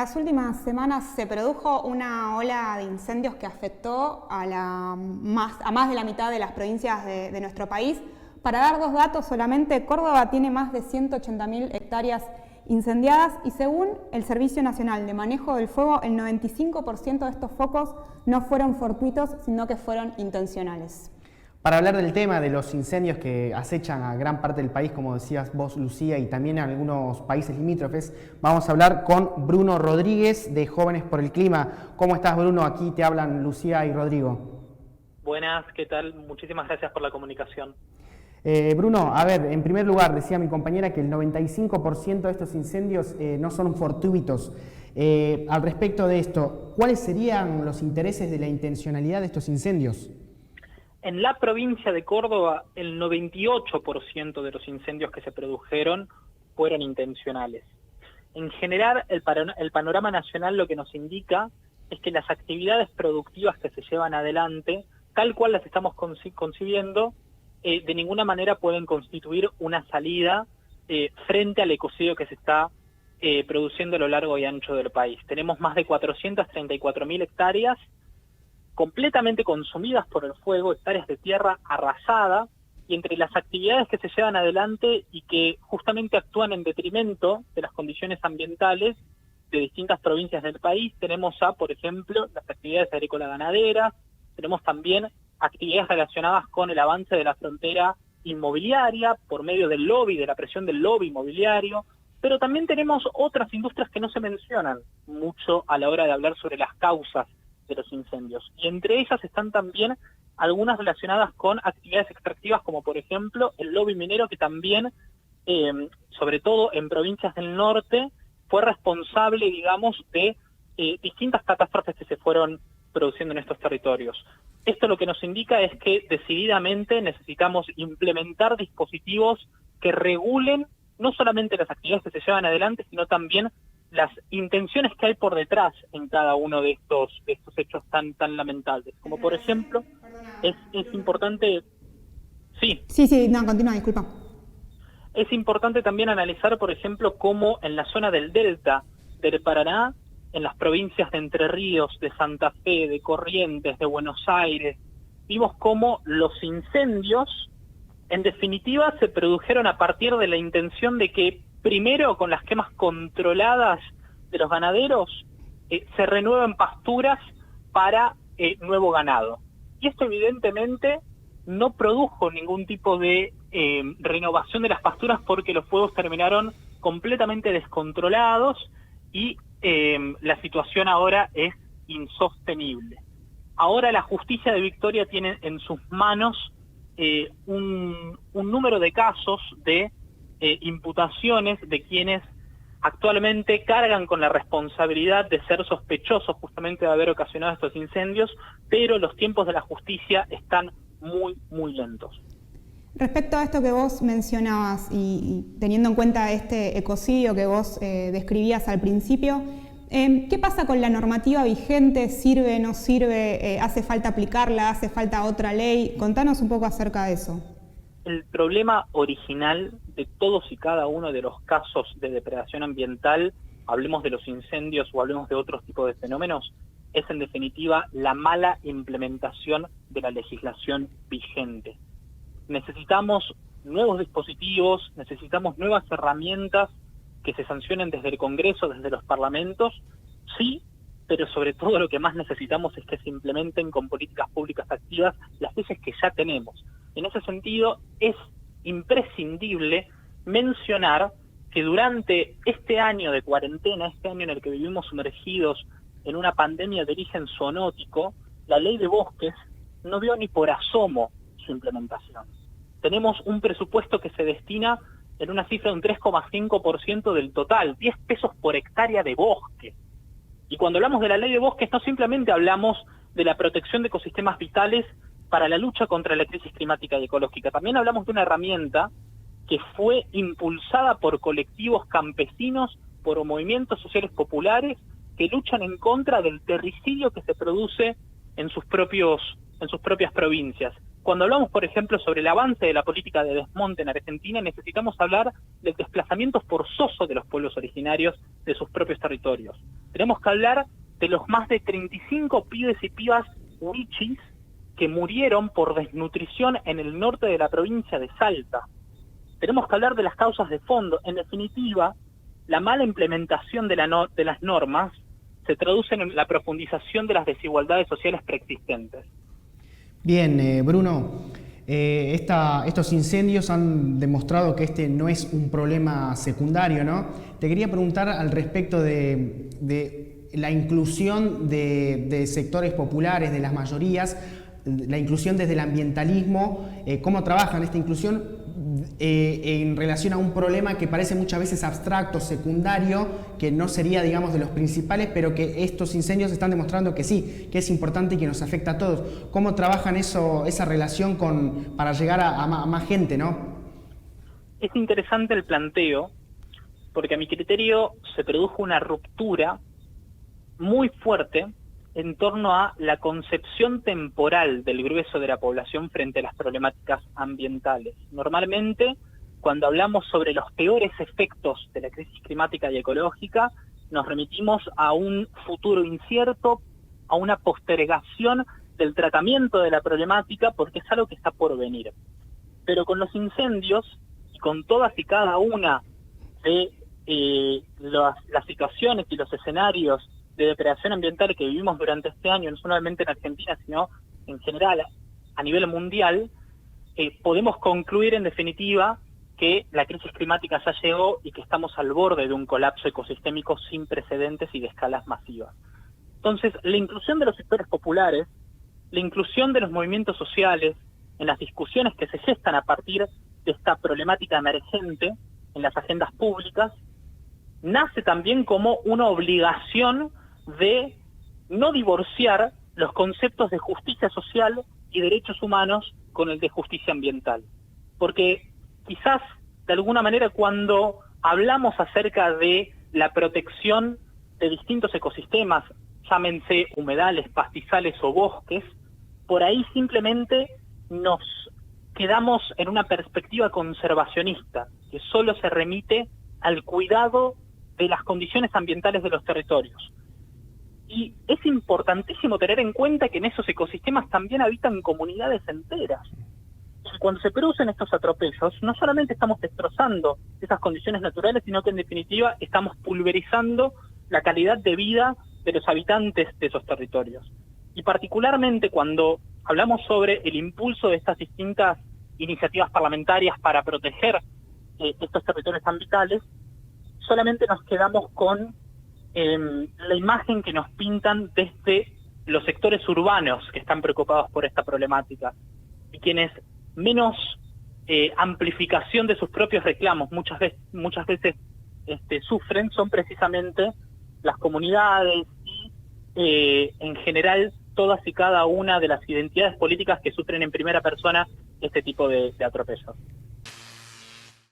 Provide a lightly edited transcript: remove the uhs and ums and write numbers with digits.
las últimas semanas se produjo una ola de incendios que afectó a más de la mitad de las provincias de nuestro país. Para dar dos datos solamente, Córdoba tiene más de 180.000 hectáreas incendiadas y según el Servicio Nacional de Manejo del Fuego, el 95% de estos focos no fueron fortuitos, sino que fueron intencionales. Para hablar del tema de los incendios que acechan a gran parte del país, como decías vos, Lucía, y también en algunos países limítrofes, vamos a hablar con Bruno Rodríguez de Jóvenes por el Clima. ¿Cómo estás, Bruno? Aquí te hablan Lucía y Rodrigo. Buenas, ¿qué tal? Muchísimas gracias por la comunicación. Bruno, a ver, en primer lugar, decía mi compañera que el 95% de estos incendios no son fortuitos. Al respecto de esto, ¿cuáles serían los intereses de la intencionalidad de estos incendios? En la provincia de Córdoba, el 98% de los incendios que se produjeron fueron intencionales. En general, el panorama nacional lo que nos indica es que las actividades productivas que se llevan adelante, tal cual las estamos concibiendo, de ninguna manera pueden constituir una salida frente al ecocidio que se está produciendo a lo largo y ancho del país. Tenemos más de 434.000 hectáreas completamente consumidas por el fuego, hectáreas de tierra arrasada, y entre las actividades que se llevan adelante y que justamente actúan en detrimento de las condiciones ambientales de distintas provincias del país, tenemos por ejemplo, las actividades agrícola-ganaderas, tenemos también actividades relacionadas con el avance de la frontera inmobiliaria por medio del lobby, de la presión del lobby inmobiliario, pero también tenemos otras industrias que no se mencionan mucho a la hora de hablar sobre las causas de los incendios. Y entre ellas están también algunas relacionadas con actividades extractivas, como por ejemplo el lobby minero, que también, sobre todo en provincias del norte, fue responsable, digamos, de distintas catástrofes que se fueron produciendo en estos territorios. Esto lo que nos indica es que decididamente necesitamos implementar dispositivos que regulen no solamente las actividades que se llevan adelante, sino también las intenciones que hay por detrás en cada uno de estos hechos tan lamentables. Como por ejemplo, es importante... Sí, no, continúa, disculpa. Es importante también analizar, por ejemplo, cómo en la zona del delta del Paraná, en las provincias de Entre Ríos, de Santa Fe, de Corrientes, de Buenos Aires, vimos cómo los incendios, en definitiva, se produjeron a partir de la intención de que, primero, con las quemas controladas de los ganaderos, se renuevan pasturas para nuevo ganado. Y esto evidentemente no produjo ningún tipo de renovación de las pasturas porque los fuegos terminaron completamente descontrolados y la situación ahora es insostenible. Ahora la justicia de Victoria tiene en sus manos un número de casos de imputaciones de quienes actualmente cargan con la responsabilidad de ser sospechosos justamente de haber ocasionado estos incendios, pero los tiempos de la justicia están muy lentos. Respecto a esto que vos mencionabas y teniendo en cuenta este ecocidio que vos describías al principio, ¿qué pasa con la normativa vigente? ¿Sirve, no sirve? ¿Hace falta aplicarla? ¿Hace falta otra ley? Contanos un poco acerca de eso. El problema original de todos y cada uno de los casos de depredación ambiental, hablemos de los incendios o hablemos de otros tipos de fenómenos, es en definitiva la mala implementación de la legislación vigente. Necesitamos nuevos dispositivos, necesitamos nuevas herramientas que se sancionen desde el Congreso, desde los parlamentos, sí, pero sobre todo lo que más necesitamos es que se implementen con políticas públicas activas las leyes que ya tenemos. En ese sentido, es imprescindible mencionar que durante este año de cuarentena, este año en el que vivimos sumergidos en una pandemia de origen zoonótico, la ley de bosques no vio ni por asomo su implementación. Tenemos un presupuesto que se destina en una cifra de un 3,5% del total, 10 pesos por hectárea de bosque. Y cuando hablamos de la ley de bosques, no simplemente hablamos de la protección de ecosistemas vitales para la lucha contra la crisis climática y ecológica. También hablamos de una herramienta que fue impulsada por colectivos campesinos, por movimientos sociales populares que luchan en contra del terricidio que se produce en sus propias provincias. Cuando hablamos, por ejemplo, sobre el avance de la política de desmonte en Argentina, necesitamos hablar del desplazamiento forzoso de los pueblos originarios de sus propios territorios. Tenemos que hablar de los más de 35 pibes y pibas huichis que murieron por desnutrición en el norte de la provincia de Salta. Tenemos que hablar de las causas de fondo. En definitiva, la mala implementación de las normas se traduce en la profundización de las desigualdades sociales preexistentes. Bien, Bruno, estos incendios han demostrado que este no es un problema secundario, ¿no? Te quería preguntar al respecto de la inclusión de sectores populares, de las mayorías, la inclusión desde el ambientalismo, cómo trabajan esta inclusión en relación a un problema que parece muchas veces abstracto, secundario, que no sería, digamos, de los principales, pero que estos incendios están demostrando que sí, que es importante y que nos afecta a todos. ¿Cómo trabajan esa relación para llegar a más gente, no? Es interesante el planteo, porque a mi criterio se produjo una ruptura muy fuerte en torno a la concepción temporal del grueso de la población frente a las problemáticas ambientales. Normalmente, cuando hablamos sobre los peores efectos de la crisis climática y ecológica, nos remitimos a un futuro incierto, a una postergación del tratamiento de la problemática, porque es algo que está por venir. Pero con los incendios, y con todas y cada una de las situaciones y los escenarios de depredación ambiental que vivimos durante este año, no solamente en Argentina, sino en general a nivel mundial, podemos concluir en definitiva que la crisis climática ya llegó y que estamos al borde de un colapso ecosistémico sin precedentes y de escalas masivas. Entonces, la inclusión de los sectores populares, la inclusión de los movimientos sociales en las discusiones que se gestan a partir de esta problemática emergente en las agendas públicas, nace también como una obligación de no divorciar los conceptos de justicia social y derechos humanos con el de justicia ambiental. Porque quizás, de alguna manera, cuando hablamos acerca de la protección de distintos ecosistemas, llámense humedales, pastizales o bosques, por ahí simplemente nos quedamos en una perspectiva conservacionista, que solo se remite al cuidado de las condiciones ambientales de los territorios. Y es importantísimo tener en cuenta que en esos ecosistemas también habitan comunidades enteras. Y cuando se producen estos atropellos, no solamente estamos destrozando esas condiciones naturales, sino que en definitiva estamos pulverizando la calidad de vida de los habitantes de esos territorios. Y particularmente cuando hablamos sobre el impulso de estas distintas iniciativas parlamentarias para proteger estos territorios ambientales, solamente nos quedamos con la imagen que nos pintan desde los sectores urbanos que están preocupados por esta problemática y quienes menos amplificación de sus propios reclamos muchas veces sufren son precisamente las comunidades y en general todas y cada una de las identidades políticas que sufren en primera persona este tipo de atropellos.